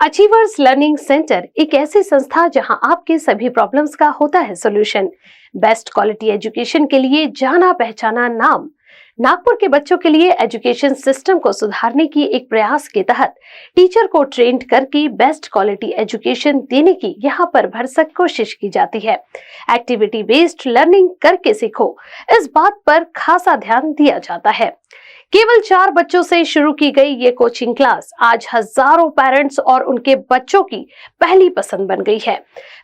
Achievers learning centre एक ऐसी संस्था जहां आपके सभी प्रॉब्लम्स का होता है सॉल्यूशन। बेस्ट क्वालिटी एजुकेशन के लिए जाना पहचाना नाम। नागपुर के बच्चों के लिए एजुकेशन सिस्टम को सुधारने की एक प्रयास के तहत टीचर को ट्रेंड करके बेस्ट क्वालिटी एजुकेशन देने की यहां पर भरसक कोशिश की जाती है। एक्टिविटी बेस्ड लर्निंग करके सीखो, इस बात पर खासा ध्यान दिया जाता है। केवल 4 बच्चों से शुरू की गई ये कोचिंग क्लास आज हजारों पेरेंट्स और उनके बच्चों की पहली पसंद बन गई है।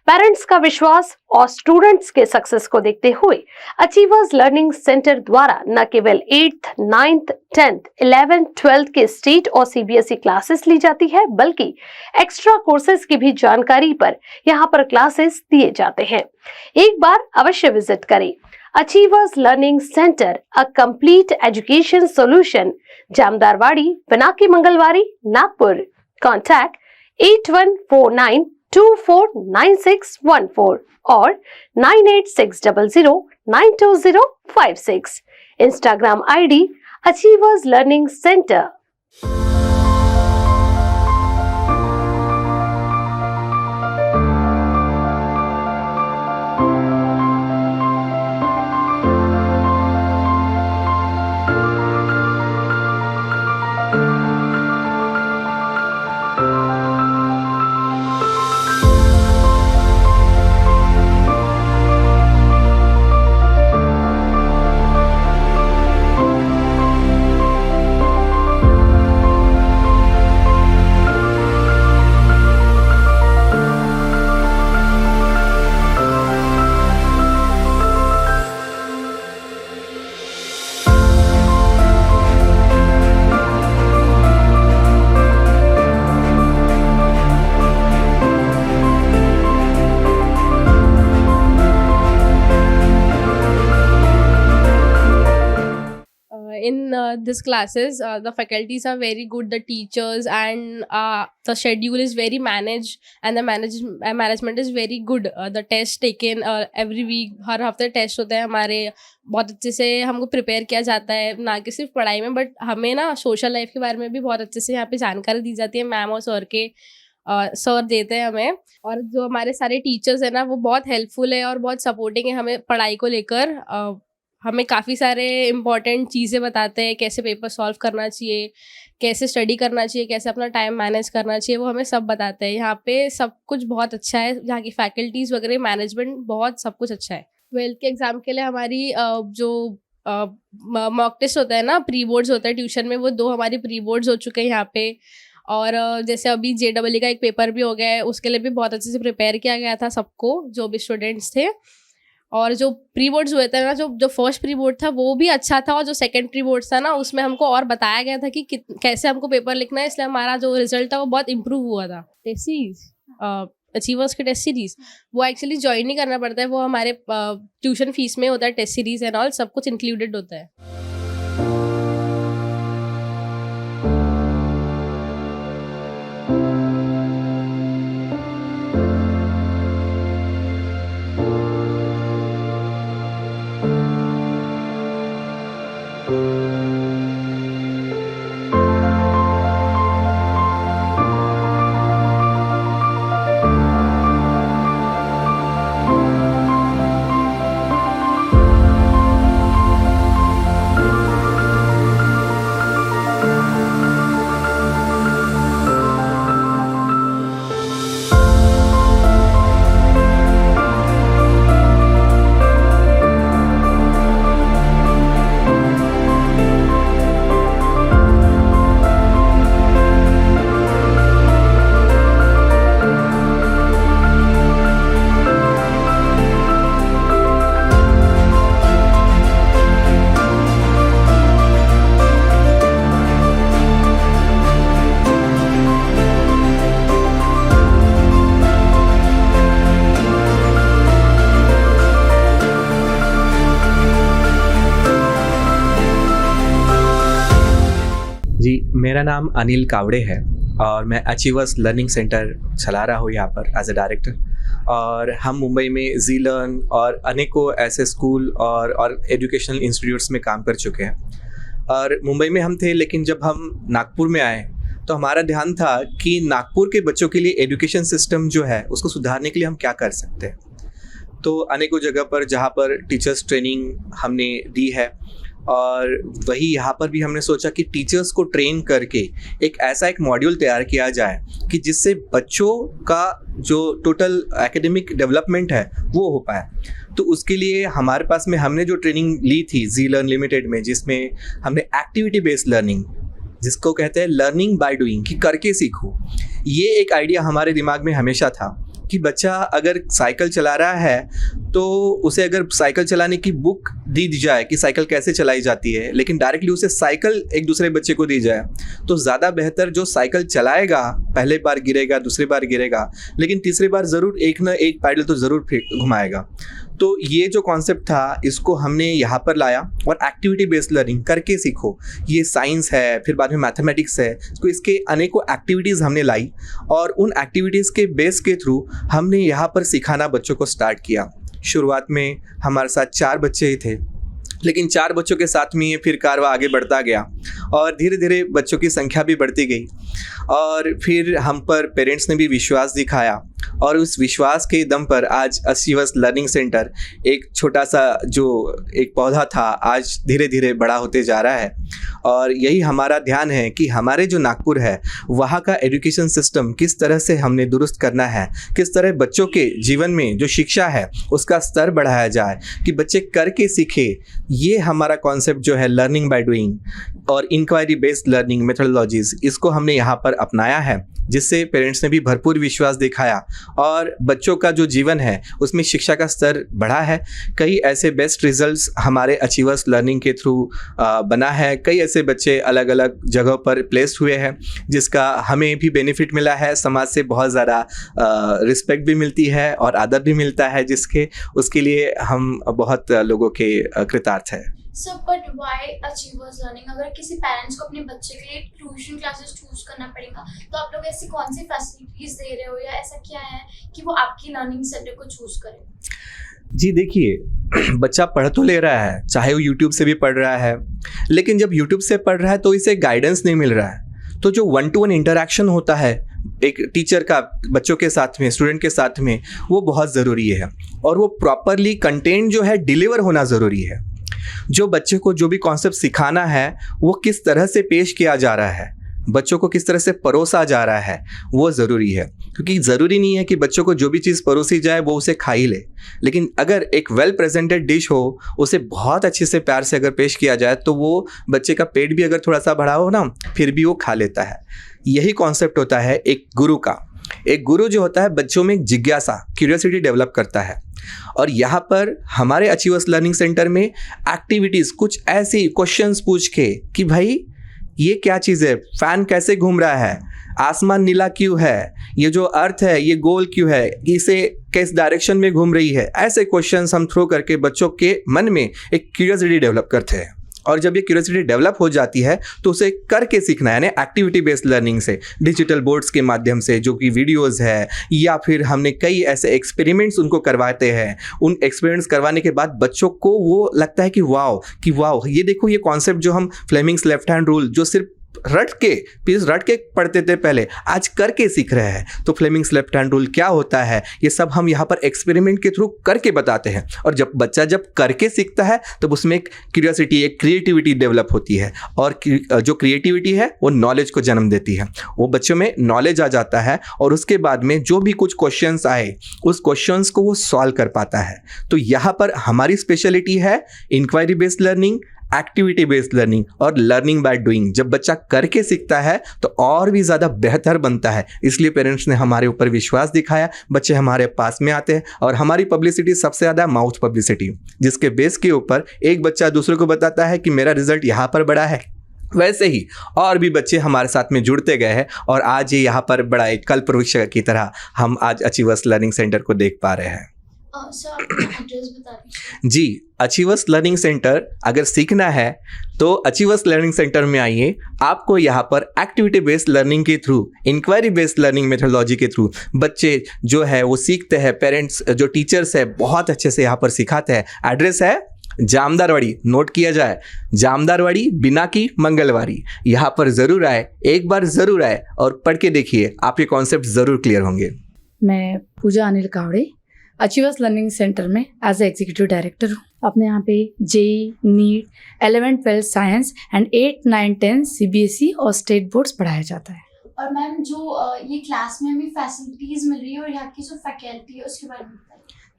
पेरेंट्स का विश्वास और स्टूडेंट्स के सक्सेस को देखते हुए अचीवर्स लर्निंग सेंटर द्वारा न केवल 8th, 9th, 10th, 11th, 12th के स्टेट और सीबीएसई क्लासेस ली जाती है, बल्कि एक्स्ट्रा कोर्सेज की भी जानकारी पर यहाँ पर क्लासेस दिए जाते हैं। एक बार अवश्य विजिट करें। Achievers learning centre, a complete education solution, Jamdarwadi, Pinaki Mangalwari, Nagpur. Contact 8149249614 और 9860092056। Instagram ID achievers learning centre. In this classes, the faculties are very good, the teachers, and the schedule is very managed, and the management is very good. The test taken every week, हर हफ्ते test होते हैं हमारे, बहुत अच्छे से हमको prepare किया जाता है, ना कि सिर्फ पढ़ाई में बट हमें ना सोशल लाइफ के बारे में भी बहुत अच्छे से यहाँ पे जानकारी दी जाती है। मैम और सर के सर देते हैं हमें, और जो हमारे सारे टीचर्स हैं ना वो बहुत हेल्पफुल है और बहुत सपोर्टिंग है हमें पढ़ाई को लेकर। हमें काफ़ी सारे इम्पॉर्टेंट चीज़ें बताते हैं, कैसे पेपर सॉल्व करना चाहिए, कैसे स्टडी करना चाहिए, कैसे अपना टाइम मैनेज करना चाहिए, वो हमें सब बताते हैं। यहाँ पे सब कुछ बहुत अच्छा है, यहाँ की फैकल्टीज़ वगैरह, मैनेजमेंट बहुत सब कुछ अच्छा है। 12th के एग्ज़ाम के लिए हमारी जो मॉक टेस्ट होता है ना, प्री बोर्ड्स होता है ट्यूशन में, वो 2 हमारी प्री बोर्ड्स हो चुके हैं यहाँ पे। और जैसे अभी JEE का एक पेपर भी हो गया है, उसके लिए भी बहुत अच्छे से प्रिपेयर किया गया था सबको, जो भी स्टूडेंट्स थे। और जो प्री बोर्ड्स हुए थे ना, जो फर्स्ट प्री बोर्ड था वो भी अच्छा था, और जो सेकंड प्री बोर्ड था ना उसमें हमको और बताया गया था कि कैसे हमको पेपर लिखना है, इसलिए हमारा जो रिजल्ट था वो बहुत इम्प्रूव हुआ था। टेस्ट सीरीज, अचीवर्स के टेस्ट सीरीज वो एक्चुअली ज्वाइन नहीं करना पड़ता है, वो हमारे ट्यूशन फीस में होता है। टेस्ट सीरीज एंड ऑल सब कुछ इंक्लूडेड होता है। जी, मेरा नाम अनिल कावड़े है और मैं अचीवर्स लर्निंग सेंटर चला रहा हूँ यहाँ पर एज ए डायरेक्टर। और हम मुंबई में जी लर्न और अनेकों ऐसे स्कूल और एजुकेशनल इंस्टीट्यूट्स में काम कर चुके हैं। और मुंबई में हम थे, लेकिन जब हम नागपुर में आए तो तो हमारा ध्यान था कि नागपुर के बच्चों के लिए एजुकेशन सिस्टम जो है उसको सुधारने के लिए हम क्या कर सकते हैं। तो अनेकों जगह पर जहाँ पर टीचर्स ट्रेनिंग हमने दी है, और वही यहाँ पर भी हमने सोचा कि टीचर्स को ट्रेन करके एक मॉड्यूल तैयार किया जाए कि जिससे बच्चों का जो टोटल एकेडमिक डेवलपमेंट है वो हो पाए। तो उसके लिए हमारे पास में हमने जो ट्रेनिंग ली थी जी लर्न लिमिटेड में, जिसमें हमने एक्टिविटी बेस्ड लर्निंग, जिसको कहते हैं लर्निंग बाय डूइंग, कि करके सीखो। ये एक आइडिया हमारे दिमाग में हमेशा था कि बच्चा अगर साइकिल चला रहा है तो उसे अगर साइकिल चलाने की बुक दी जाए कि साइकिल कैसे चलाई जाती है, लेकिन डायरेक्टली उसे साइकिल एक दूसरे बच्चे को दी जाए तो ज़्यादा बेहतर जो साइकिल चलाएगा, पहले बार गिरेगा, दूसरी बार गिरेगा, लेकिन तीसरी बार ज़रूर एक ना एक पैडल तो ज़रूर घुमाएगा। तो ये जो कॉन्सेप्ट था इसको हमने यहाँ पर लाया, और एक्टिविटी बेस्ड लर्निंग, करके सीखो, ये साइंस है, फिर बाद में मैथमेटिक्स है, तो इसके अनेकों एक्टिविटीज़ हमने लाई, और उन एक्टिविटीज़ के बेस के थ्रू हमने यहाँ पर सिखाना बच्चों को स्टार्ट किया। शुरुआत में हमारे साथ 4 बच्चे ही थे, लेकिन 4 बच्चों के साथ में फिर कारवा आगे बढ़ता गया, और धीरे धीरे बच्चों की संख्या भी बढ़ती गई, और फिर हम पर पेरेंट्स ने भी विश्वास दिखाया, और उस विश्वास के दम पर आज अचीवर्स लर्निंग सेंटर एक छोटा सा जो एक पौधा था आज धीरे धीरे बड़ा होते जा रहा है। और यही हमारा ध्यान है कि हमारे जो नागपुर है वहाँ का एजुकेशन सिस्टम किस तरह से हमने दुरुस्त करना है, किस तरह बच्चों के जीवन में जो शिक्षा है उसका स्तर बढ़ाया जाए कि बच्चे करके सीखे। ये हमारा कॉन्सेप्ट जो है लर्निंग बाय डूइंग और इंक्वायरी बेस्ड लर्निंग मेथोडोलॉजीज, इसको हमने यहाँ पर अपनाया है, जिससे पेरेंट्स ने भी भरपूर विश्वास दिखाया और बच्चों का जो जीवन है उसमें शिक्षा का स्तर बढ़ा है। कई ऐसे बेस्ट रिजल्ट्स हमारे अचीवर्स लर्निंग के थ्रू बना है। कई ऐसे बच्चे अलग अलग जगहों पर प्लेस्ड हुए हैं, जिसका हमें भी बेनिफिट मिला है, समाज से बहुत ज़्यादा रिस्पेक्ट भी मिलती है और आदर भी मिलता है, जिसके उसके लिए हम बहुत लोगों के कृतार्थ हैं। So but why achievers learning? अगर किसी पेरेंट्स को अपने बच्चे के लिए ट्यूशन क्लासेस चूज करना पड़ेगा तो आप लोग ऐसी कौन सी फैसिलिटीज दे रहे हो, या ऐसा क्या है कि वो आपकी लर्निंग सेंटर को चूज करे? जी देखिए, बच्चा पढ़ तो ले रहा है, चाहे वो यूट्यूब से भी पढ़ रहा है, लेकिन जब यूट्यूब से पढ़ रहा है तो इसे गाइडेंस नहीं मिल रहा है। तो जो 1-to-1 इंटरेक्शन होता है एक टीचर का बच्चों के साथ में, स्टूडेंट के साथ में, वो बहुत ज़रूरी है, और वो प्रॉपरली कंटेंट जो है डिलीवर होना ज़रूरी है। जो बच्चे को जो भी कॉन्सेप्ट सिखाना है वो किस तरह से पेश किया जा रहा है, बच्चों को किस तरह से परोसा जा रहा है, वो ज़रूरी है। क्योंकि ज़रूरी नहीं है कि बच्चों को जो भी चीज़ परोसी जाए वो उसे खा ही ले, लेकिन अगर एक वेल प्रेजेंटेड डिश हो, उसे बहुत अच्छे से प्यार से अगर पेश किया जाए तो वो बच्चे का पेट भी अगर थोड़ा सा बढ़ा हो ना, फिर भी वो खा लेता है। यही कॉन्सेप्ट होता है एक गुरु का। एक गुरु जो होता है बच्चों में जिज्ञासा, क्यूरियोसिटी डेवलप करता है। और यहाँ पर हमारे अचीवर्स लर्निंग सेंटर में एक्टिविटीज़ कुछ ऐसी क्वेश्चंस पूछ के कि भाई ये क्या चीज़ है, फैन कैसे घूम रहा है, आसमान नीला क्यों है, ये जो अर्थ है ये गोल क्यों है, इसे किस डायरेक्शन में घूम रही है, ऐसे क्वेश्चंस हम थ्रो करके बच्चों के मन में एक क्यूरियोसिटी डेवलप करते हैं। और जब ये क्यूरियोसिटी डेवलप हो जाती है तो उसे करके सीखना है, यानी एक्टिविटी बेस्ड लर्निंग से, डिजिटल बोर्ड्स के माध्यम से, जो कि वीडियोस है, या फिर हमने कई ऐसे एक्सपेरिमेंट्स उनको करवाते हैं। उन एक्सपेरिमेंट्स करवाने के बाद बच्चों को वो लगता है कि वाओ ये देखो, ये कॉन्सेप्ट जो हम फ्लेमिंग्स लेफ्ट हैंड रूल जो सिर्फ रट के पढ़ते थे पहले, आज करके सीख रहे हैं। तो फ्लेमिंग्स लेफ्ट हैंड रूल क्या होता है, ये सब हम यहाँ पर एक्सपेरिमेंट के थ्रू करके बताते हैं। और जब बच्चा करके सीखता है तब उसमें एक क्यूरियोसिटी, एक क्रिएटिविटी डेवलप होती है, और जो क्रिएटिविटी है वो नॉलेज को जन्म देती है। वो बच्चों में नॉलेज आ जाता है, और उसके बाद में जो भी कुछ क्वेश्चंस आए उस क्वेश्चंस को वो सॉल्व कर पाता है। तो यहाँ पर हमारी स्पेशलिटी है inquiry based learning, activity based learning और लर्निंग बाय डूइंग। जब बच्चा करके सीखता है तो और भी ज़्यादा बेहतर बनता है। इसलिए पेरेंट्स ने हमारे ऊपर विश्वास दिखाया, बच्चे हमारे पास में आते हैं, और हमारी पब्लिसिटी सबसे ज़्यादा माउथ पब्लिसिटी, जिसके बेस के ऊपर एक बच्चा दूसरे को बताता है कि मेरा रिजल्ट यहाँ पर बड़ा है। वैसे ही और भी बच्चे हमारे साथ में जुड़ते गए हैं, और आज ये यहाँ पर बड़ा एक कल्प वृक्ष की तरह हम आज अचीवर्स लर्निंग सेंटर को देख पा रहे हैं। सर एड्रेस बता दीजिए। जी, अचीवर्स लर्निंग सेंटर अगर सीखना है तो अचीवर्स लर्निंग सेंटर में आइए। आपको यहाँ पर एक्टिविटी बेस्ड लर्निंग के through, inquiry based learning methodology के थ्रू बच्चे जो है वो सीखते हैं। पेरेंट्स जो टीचर्स है बहुत अच्छे से यहाँ पर सिखाते हैं। एड्रेस है जामदारवाड़ी नोट किया जाए, जामदारवाड़ी बिना की मंगलवारी। यहाँ पर ज़रूर आए, एक बार ज़रूर आए और पढ़ के देखिए, आपके कॉन्सेप्ट ज़रूर क्लियर होंगे। मैं Pooja Anil Kawade achievers learning centre में एज ए एग्जीक्यूटिव डायरेक्टर हूँ। अपने यहाँ पे JEE, NEET, 11-12 science and 8, 9, 10 CBSE और स्टेट बोर्ड्स पढ़ाया जाता है। और मैम जो ये क्लास में हमें फैसिलिटीज़ मिल रही है और यहाँ की जो फैकल्टी है उसके बारे में बताइए।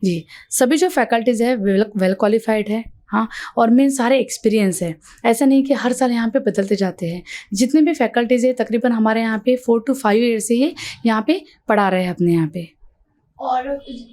जी, सभी जो फैकल्टीज़ है वेल क्वालिफाइड है, हाँ, और मेन सारे एक्सपीरियंस है। ऐसा नहीं कि हर साल यहाँ पे बदलते जाते हैं। जितने भी फैकल्टीज़ है तकरीबन हमारे यहाँ पे 4 to 5 ईयर से ये यहाँ पे पढ़ा रहे हैं अपने यहाँ पे। और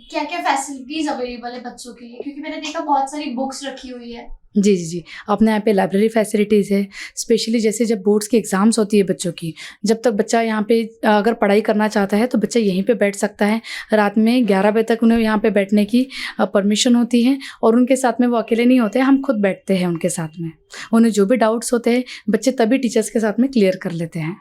क्या क्या फैसिलिटीज़ अवेलेबल है बच्चों के लिए, क्योंकि मैंने देखा बहुत सारी बुक्स रखी हुई है। जी जी जी, अपने यहाँ पे लाइब्रेरी फैसिलिटीज़ है। स्पेशली जैसे जब बोर्ड्स की एग्ज़ाम्स होती है बच्चों की, जब तक बच्चा यहाँ पे अगर पढ़ाई करना चाहता है तो बच्चा यहीं पे बैठ सकता है। रात में 11 बजे तक उन्हें यहाँ पे बैठने की परमिशन होती है और उनके साथ में वो अकेले नहीं होते हैं, हम खुद बैठते हैं उनके साथ में। उन्हें जो भी डाउट्स होते हैं बच्चे तभी टीचर्स के साथ में क्लियर कर लेते हैं।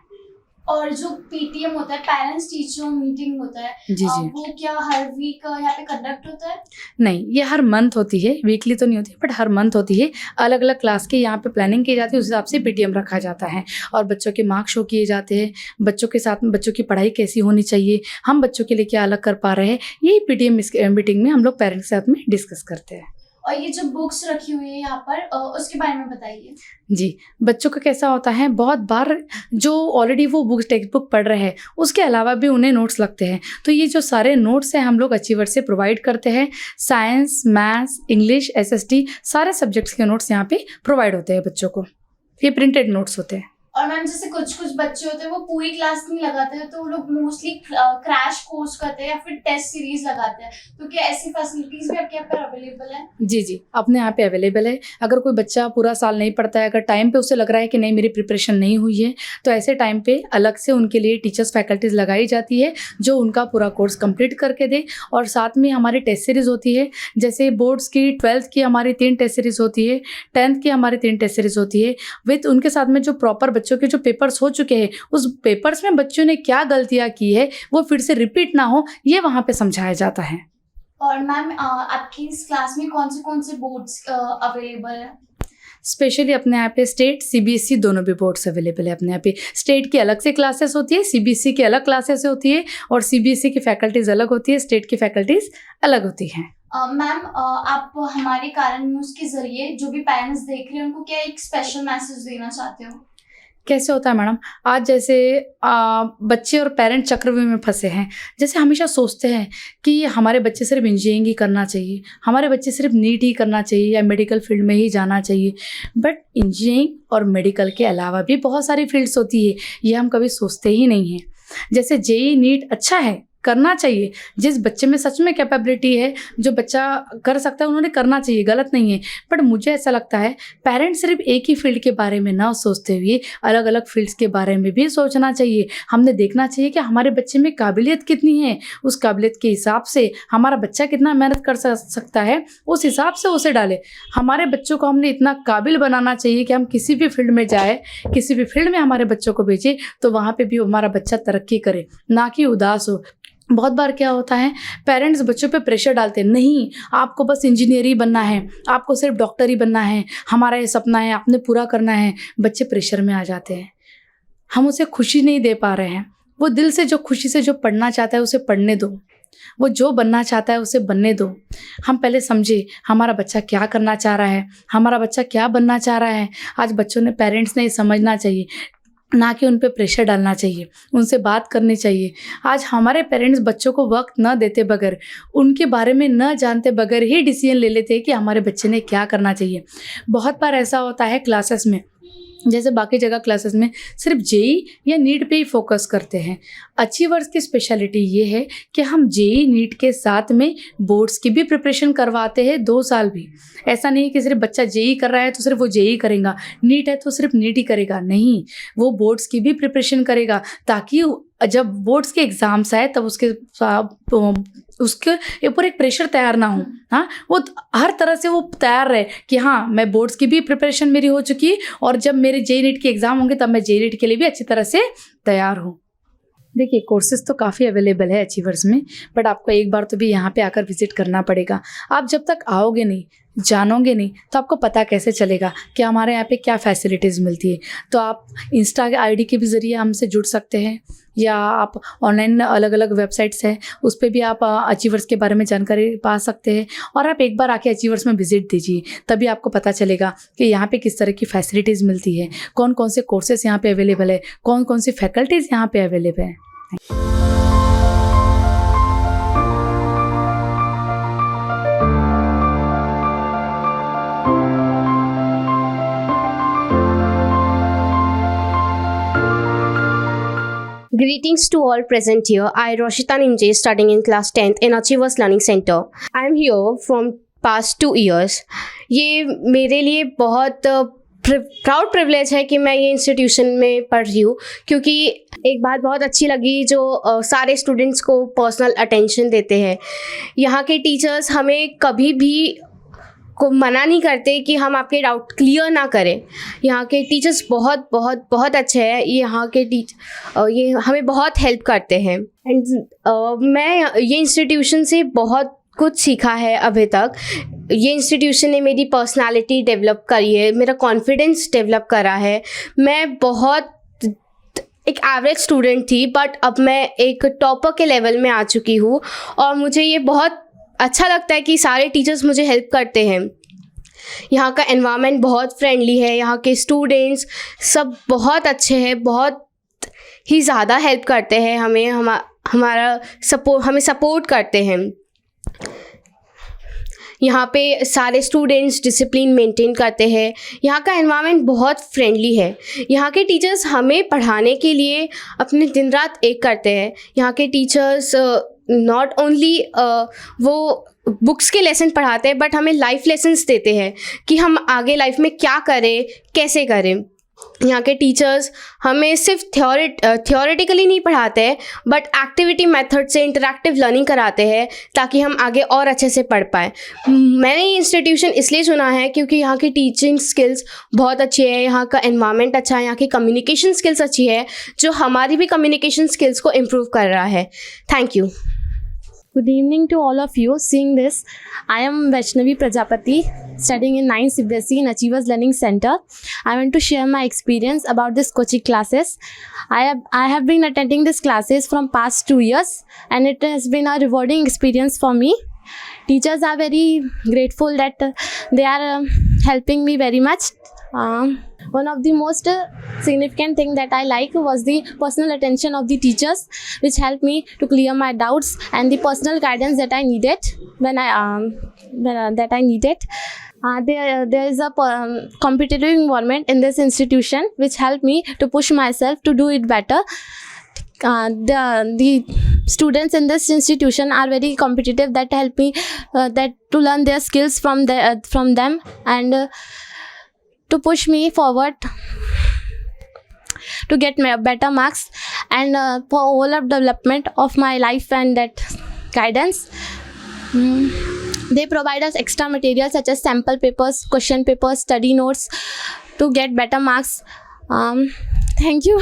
और जो PTM होता है, पेरेंट्स टीचर मीटिंग होता है, जी जी, वो क्या हर वीक यहाँ पे कंडक्ट होता है? नहीं, ये हर मंथ होती है, वीकली तो नहीं होती बट हर मंथ होती है। अलग अलग क्लास के यहाँ पे प्लानिंग की जाती है, उस हिसाब से PTM रखा जाता है और बच्चों के मार्क्स शो किए जाते हैं। बच्चों के साथ में बच्चों की पढ़ाई कैसी होनी चाहिए, हम बच्चों के लिए क्या अलग कर पा रहे हैं, यही PTM मीटिंग में हम लोग पेरेंट्स के साथ में डिस्कस करते हैं। और ये जो बुक्स रखी हुई है यहाँ पर उसके बारे में बताइए। जी, बच्चों का कैसा होता है, बहुत बार जो ऑलरेडी वो बुक टेक्स्ट बुक पढ़ रहे हैं उसके अलावा भी उन्हें नोट्स लगते हैं, तो ये जो सारे नोट्स हैं हम लोग अचीवर से प्रोवाइड करते हैं। साइंस, मैथ्स, इंग्लिश, SST सारे सब्जेक्ट्स के नोट्स यहाँ पे प्रोवाइड होते हैं बच्चों को। ये प्रिंटेड नोट्स होते हैं। और मैम जैसे कुछ कुछ बच्चे होते हैं वो पूरी क्लास नहीं लगाते हैं, तो वो लोग मोस्टली क्रैश कोर्स करते हैं या फिर टेस्ट सीरीज लगाते हैं, तो क्या ऐसी फैसिलिटीज भी आपके यहाँ पर अवेलेबल है? जी जी, अपने यहाँ पे अवेलेबल है। अगर कोई बच्चा पूरा साल नहीं पढ़ता है, अगर टाइम पे उसे लग रहा है कि नहीं मेरी प्रिपरेशन नहीं हुई है, तो ऐसे टाइम पे अलग से उनके लिए टीचर्स फैकल्टीज लगाई जाती है जो उनका पूरा कोर्स कंप्लीट करके दे। और साथ में हमारी टेस्ट सीरीज़ होती है, जैसे बोर्ड्स की 12th की हमारी 3 टेस्ट सीरीज़ होती है, 10th की हमारी 3 टेस्ट सीरीज़ होती है, विद उनके साथ में जो प्रॉपर बच्चों के जो पेपर्स हो चुके हैं, उस पेपर्स में बच्चों ने क्या गलतियाँ की है वो फिर से रिपीट ना हो, ये वहाँ पे समझाया जाता है। और मैम आपकी इस क्लास में कौन से बोर्ड्स अवेलेबल है? स्पेशली अपने यहाँ पे स्टेट CBSE दोनों भी बोर्ड्स अवेलेबल है। अपने यहाँ पे स्टेट की अलग से क्लासेस होती है, CBSE की अलग क्लासेस होती है और CBSE की फैकल्टीज़ अलग होती है, स्टेट की फैकल्टीज़ अलग होती हैं। मैम आप हमारे कारण न्यूज़ के जरिए जो भी पेरेंट्स देख रहे हैं उनको क्या एक स्पेशल मैसेज देना चाहते हो? कैसे होता है मैडम, आज जैसे बच्चे और पेरेंट चक्रव्यूह में फंसे हैं। जैसे हमेशा सोचते हैं कि हमारे बच्चे सिर्फ इंजीनियरिंग ही करना चाहिए, हमारे बच्चे सिर्फ नीट ही करना चाहिए या मेडिकल फील्ड में ही जाना चाहिए, बट इंजीनियरिंग और मेडिकल के अलावा भी बहुत सारी फील्ड्स होती है, ये हम कभी सोचते ही नहीं हैं। जैसे जेई नीट अच्छा है, करना चाहिए, जिस बच्चे में सच में कैपेबिलिटी है, जो बच्चा कर सकता है उन्होंने करना चाहिए, गलत नहीं है। बट मुझे ऐसा लगता है पेरेंट्स सिर्फ एक ही फील्ड के बारे में ना सोचते हुए अलग अलग फील्ड्स के बारे में भी सोचना चाहिए। हमने देखना चाहिए कि हमारे बच्चे में काबिलियत कितनी है, उस काबिलियत के हिसाब से हमारा बच्चा कितना मेहनत कर सकता है, उस हिसाब से उसे डालें। हमारे बच्चों को हमने इतना काबिल बनाना चाहिए कि हम किसी भी फील्ड में जाए, किसी भी फील्ड में हमारे बच्चों को भेजें तो वहाँ पर भी हमारा बच्चा तरक्की करे, ना कि उदास हो। बहुत बार क्या होता है, पेरेंट्स बच्चों पे प्रेशर डालते हैं, नहीं आपको बस इंजीनियर ही बनना है, आपको सिर्फ डॉक्टर ही बनना है, हमारा ये सपना है, आपने पूरा करना है। बच्चे प्रेशर में आ जाते हैं, हम उसे खुशी नहीं दे पा रहे हैं। वो दिल से जो खुशी से जो पढ़ना चाहता है उसे पढ़ने दो, वो जो बनना चाहता है उसे बनने दो। हम पहले समझे हमारा बच्चा क्या करना चाह रहा है, हमारा बच्चा क्या बनना चाह रहा है। आज बच्चों ने, पेरेंट्स ने समझना चाहिए, ना कि उन पे प्रेशर डालना चाहिए, उनसे बात करनी चाहिए। आज हमारे पेरेंट्स बच्चों को वक्त न देते बगैर, उनके बारे में न जानते बगैर ही डिसीजन ले लेते हैं कि हमारे बच्चे ने क्या करना चाहिए। बहुत बार ऐसा होता है क्लासेस में, जैसे बाकी जगह क्लासेस में सिर्फ जेई या नीट पे ही फोकस करते हैं। अचीवर्स की स्पेशलिटी ये है कि हम जेई नीट के साथ में बोर्ड्स की भी प्रिपरेशन करवाते हैं 2 साल भी। ऐसा नहीं कि सिर्फ बच्चा जेई कर रहा है तो सिर्फ वो जेई करेगा, नीट है तो सिर्फ नीट ही करेगा, नहीं, वो बोर्ड्स की भी प्रिपरेशन करेगा ताकि जब बोर्ड्स के एग्ज़ाम्स आए तब उसके ऊपर एक प्रेशर तैयार ना हो। हाँ, वो हर तरह से वो तैयार रहे कि हाँ मैं बोर्ड्स की भी प्रिपरेशन मेरी हो चुकी है और जब मेरे जेई नीट के एग्ज़ाम होंगे तब मैं जेई नीट के लिए भी अच्छी तरह से तैयार हूँ। देखिए कोर्सेज़ तो काफ़ी अवेलेबल है अचीवर्स में, बट आपको एक बार तो भी यहाँ पे आकर विजिट करना पड़ेगा। आप जब तक आओगे नहीं, जानोगे नहीं तो आपको पता कैसे चलेगा कि हमारे यहाँ पे क्या फैसिलिटीज़ मिलती है। तो आप इंस्टा के आईडी के भी ज़रिए हमसे जुड़ सकते हैं, या आप ऑनलाइन अलग अलग वेबसाइट्स हैं उस पर भी आप अचीवर्स के बारे में जानकारी पा सकते हैं। और आप एक बार आके अचीवर्स में विजिट दीजिए, तभी आपको पता चलेगा कि यहाँ पे किस तरह की फैसिलिटीज़ मिलती है, कौन कौन से कोर्सेज यहाँ पे अवेलेबल है, कौन कौन सी फैकल्टीज़ यहाँ पे अवेलेबल है। Greetings to all present here. I, Roshita Nimje, studying in class 10th in Achievers Learning Center. I am here from past 2 years. ये मेरे लिए बहुत प्राउड प्रिविलेज है कि मैं ये इंस्टीट्यूशन में पढ़ रही हूँ, क्योंकि एक बात बहुत अच्छी लगी जो सारे स्टूडेंट्स को पर्सनल अटेंशन देते हैं। यहाँ के टीचर्स हमें कभी भी को मना नहीं करते कि हम आपके डाउट क्लियर ना करें। यहाँ के टीचर्स बहुत बहुत बहुत अच्छे हैं। यहाँ के ये हमें बहुत हेल्प करते हैं। एंड मैं ये इंस्टीट्यूशन से बहुत कुछ सीखा है अभी तक। ये इंस्टीट्यूशन ने मेरी पर्सनालिटी डेवलप करी है, मेरा कॉन्फिडेंस डेवलप करा है। मैं बहुत एक एवरेज स्टूडेंट थी, बट अब मैं एक टॉपर के लेवल में आ चुकी हूँ और मुझे ये बहुत अच्छा लगता है कि सारे टीचर्स मुझे हेल्प करते हैं। यहाँ का एनवायरनमेंट बहुत फ्रेंडली है, यहाँ के स्टूडेंट्स सब बहुत अच्छे हैं, बहुत ही ज़्यादा हेल्प करते हैं हमें, हमें सपोर्ट करते हैं। यहाँ पे सारे स्टूडेंट्स डिसिप्लिन मेंटेन करते हैं। यहाँ का एनवायरनमेंट बहुत फ्रेंडली है। यहाँ के टीचर्स हमें पढ़ाने के लिए अपने दिन रात एक करते हैं। यहाँ के टीचर्स नॉट ओनली वो बुक्स के लेसन पढ़ाते हैं, बट हमें लाइफ लेसन्स देते हैं कि हम आगे लाइफ में क्या करें, कैसे करें। यहाँ के टीचर्स हमें सिर्फ थियोरेटिकली नहीं पढ़ाते हैं, बट एक्टिविटी मेथड से इंटरैक्टिव लर्निंग कराते हैं ताकि हम आगे और अच्छे से पढ़ पाएँ। मैंने ये इंस्टीट्यूशन इसलिए चुना है क्योंकि यहाँ की टीचिंग स्किल्स बहुत अच्छी है, यहाँ का एनवायरनमेंट अच्छा है, यहाँ की कम्युनिकेशन स्किल्स अच्छी है, जो हमारी भी कम्युनिकेशन स्किल्स को इम्प्रूव कर रहा है। Thank you. Good evening to all of you seeing this. I am Vaishnavi Prajapati, studying in 9th CBSE in Achievers Learning Center. I want to share my experience about this coaching classes. I have been attending these classes from past 2 years, and it has been a rewarding experience for me. Teachers are very grateful that they are helping me very much. One of the most significant thing that I like was the personal attention of the teachers, which helped me to clear my doubts, and the personal guidance that I needed that I needed. There is a competitive environment in this institution, which helped me to push myself to do it better. The students in this institution are very competitive, that help me to learn their skills from them, and to push me forward to get better marks, and for overall development of my life and that guidance. They provide us extra materials such as sample papers, question papers, study notes to get better marks. Thank you.